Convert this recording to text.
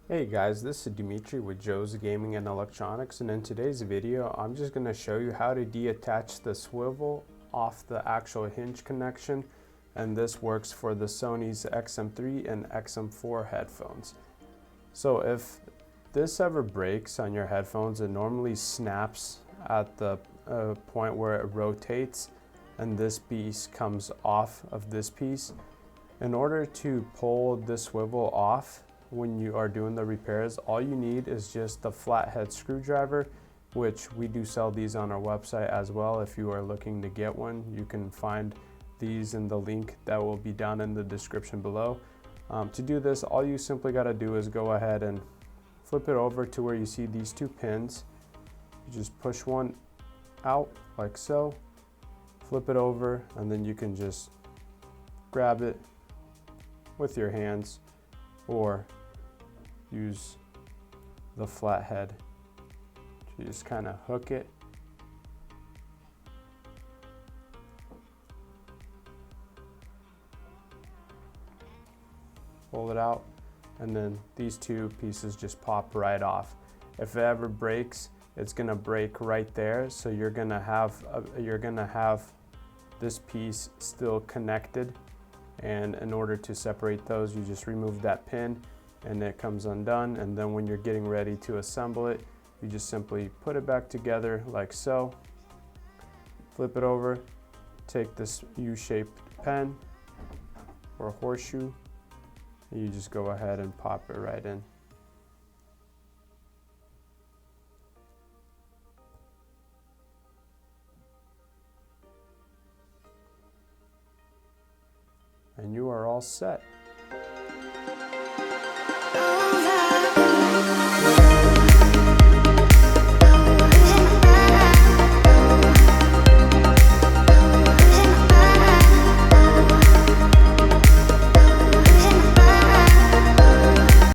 Hey guys, this is Dimitri with Joe's Gaming and Electronics, and in today's video I'm just going to show you how to deattach the swivel off the actual hinge connection, and this works for the Sony's XM3 and XM4 headphones. So if this ever breaks on your headphones, it normally snaps at the point where it rotates and this piece comes off of this piece. In order to pull this swivel off, when you are doing the repairs, all you need is just the flathead screwdriver, which we do sell these on our website as well. If you are looking to get one, you can find these in the link that will be down in the description below. To do this, all you simply got to do is go ahead and flip it over to where you see these two pins. You just push one out like so, flip it over, and then you can just grab it with your hands or use the flathead to just kind of hook it. Pull it out, and then these two pieces just pop right off. If it ever breaks, it's gonna break right there, so you're gonna have this piece still connected, and in order to separate those, you just remove that pin and it comes undone, and then when you're getting ready to assemble it, you just simply put it back together like so, flip it over, take this U-shaped pen or horseshoe, and you just go ahead and pop it right in. And you are all set.